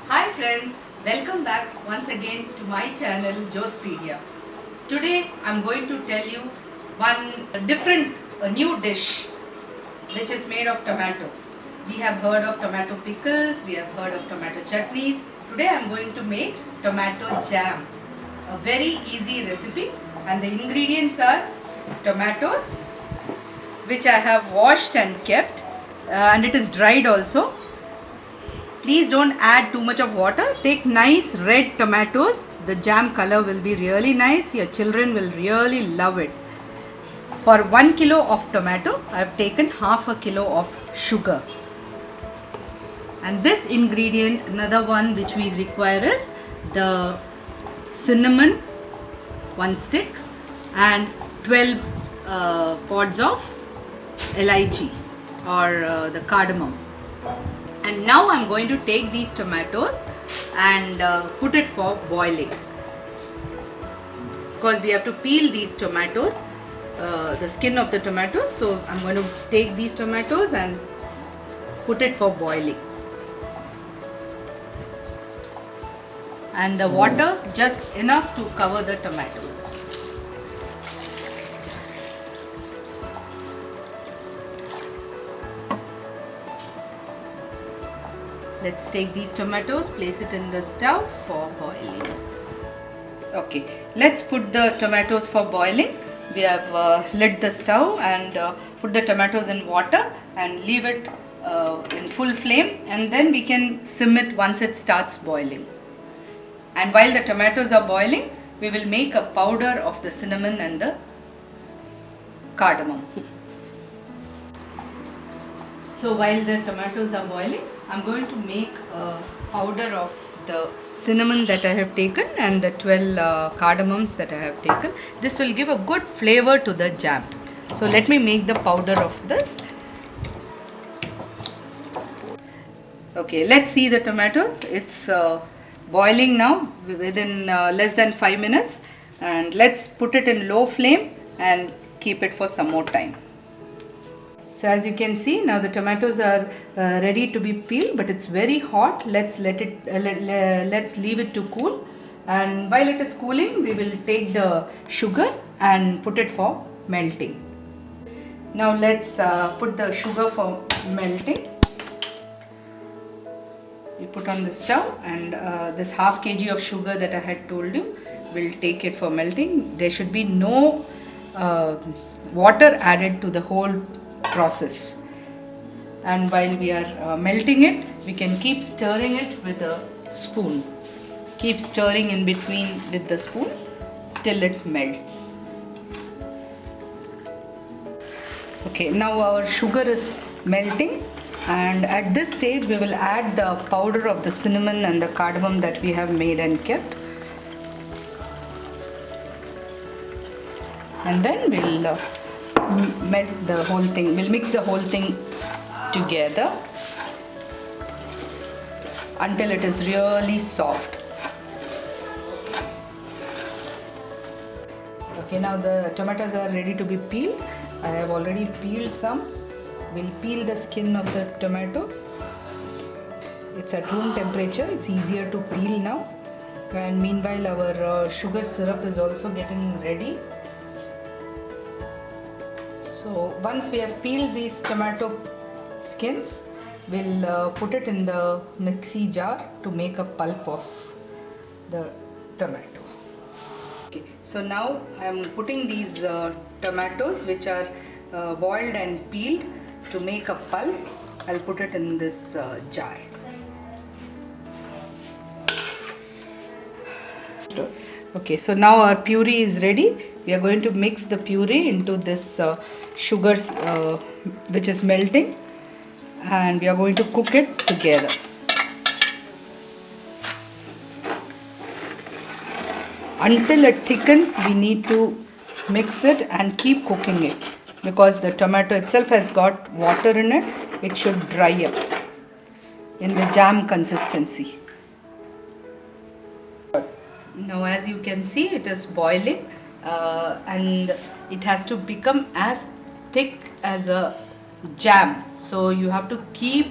Hi friends, welcome back once again to my channel Jospedia. Today I'm going to tell you one different new dish which is made of tomato. We have heard of tomato pickles, we have heard of tomato chutneys. Today I'm going to make tomato jam. A very easy recipe, and the ingredients are tomatoes which I have washed and kept, and it is dried also. Please don't add too much of water. Take nice red tomatoes. The jam color will be really nice. Your children will really love it. For 1 kilo of tomato, I have taken half a kilo of sugar. And this ingredient, another one which we require is the cinnamon, 1 stick, and 12 pods of elaichi or the cardamom. And now I'm going to take these tomatoes and put it for boiling, because we have to peel these tomatoes, the skin of the tomatoes. So I'm going to take these tomatoes and put it for boiling, and the water just enough to cover the tomatoes. Let's take these tomatoes, place it in the stove for boiling. Okay, let's put the tomatoes for boiling. We have lit the stove and put the tomatoes in water and leave it in full flame, and then we can sim it once it starts boiling. And while the tomatoes are boiling, we will make a powder of the cinnamon and the cardamom. So while the tomatoes are boiling, I'm going to make a powder of the cinnamon that I have taken and the 12 cardamoms that I have taken. This will give a good flavor to the jam. So let me make the powder of this. Okay, let's see the tomatoes. It's boiling now within less than 5 minutes, and let's put it in low flame and keep it for some more time. So as you can see, now the tomatoes are ready to be peeled, but it's very hot. Let's let's leave it to cool, and while it is cooling, we will take the sugar and put it for melting. Now let's put the sugar for melting. You put on the stove, and this half kg of sugar that I had told you, will take it for melting. There should be no water added to the whole process. And while we are melting it, we can keep stirring it with a spoon. Keep stirring in between with the spoon till it melts. Okay, now our sugar is melting, and at this stage we will add the powder of the cinnamon and the cardamom that we have made and kept, and then we'll melt the whole thing. We'll mix the whole thing together until it is really soft. Okay, now the tomatoes are ready to be peeled. I have already peeled some. We'll peel the skin of the tomatoes. It's at room temperature. It's easier to peel now. And meanwhile, our sugar syrup is also getting ready. So once we have peeled these tomato skins, we'll put it in the mixie jar to make a pulp of the tomato. Okay, so now I am putting these tomatoes which are boiled and peeled to make a pulp. I'll put it in this jar. Okay, so now our puree is ready. We are going to mix the puree into this sugar which is melting, and we are going to cook it together. Until it thickens, we need to mix it and keep cooking it, because the tomato itself has got water in it. It should dry up in the jam consistency. Now as you can see, it is boiling and it has to become as thick as a jam. So you have to keep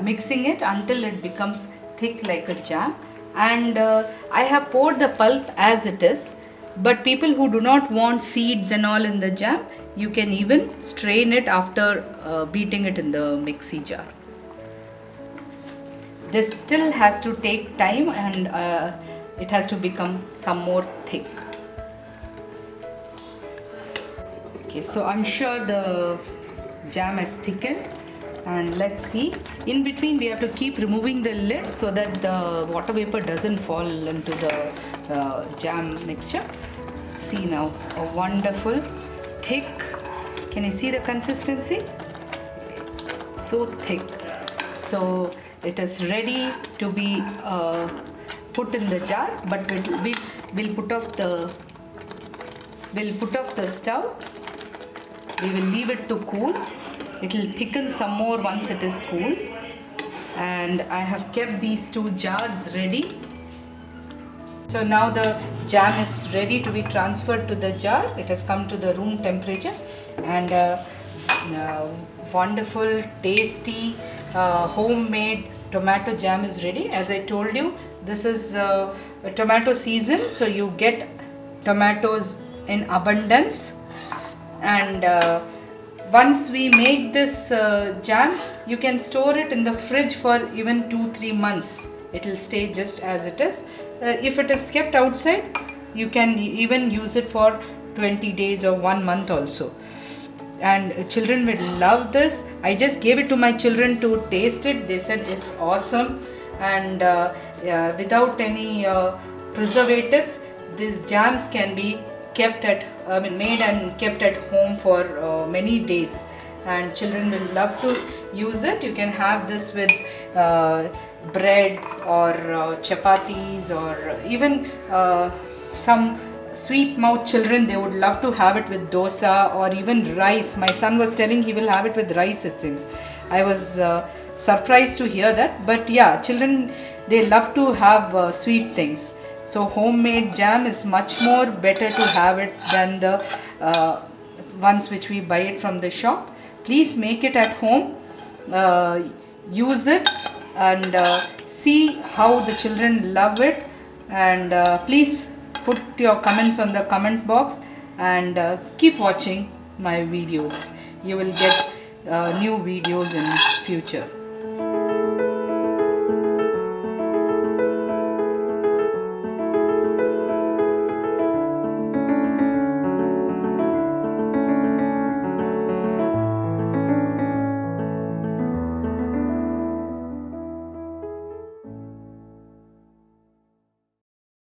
mixing it until it becomes thick like a jam. And I have poured the pulp as it is, but people who do not want seeds and all in the jam, you can even strain it after beating it in the mixie jar. This still has to take time, and it has to become some more thick. Okay, so I'm sure the jam has thickened, and let's see. In between we have to keep removing the lid so that the water vapor doesn't fall into the jam mixture. See now, a wonderful thick. Can you see the consistency? So thick. So it is ready to be put in the jar, but we'll put off the stove. We will leave it to cool. It will thicken some more once it is cool. And I have kept these two jars ready. So now the jam is ready to be transferred to the jar. It has come to the room temperature, and wonderful, tasty, homemade tomato jam is ready. As I told you, this is a tomato season, so you get tomatoes in abundance. And once we make this jam, you can store it in the fridge for even 2-3 months. It will stay just as it is. If it is kept outside, you can even use it for 20 days or 1 month also. And children will love this. I just gave it to my children to taste it. They said it's awesome, and without any preservatives, these jams can be made and kept at home for many days, and children will love to use it. You can have this with bread or chapatis, or even some sweet mouth children, they would love to have it with dosa or even rice. My son was telling he will have it with rice, it seems. I was surprised to hear that, but yeah, children, they love to have sweet things. So homemade jam is much more better to have it than the ones which we buy it from the shop. Please make it at home, use it, and see how the children love it. And please put your comments on the comment box, and keep watching my videos. You will get new videos in future.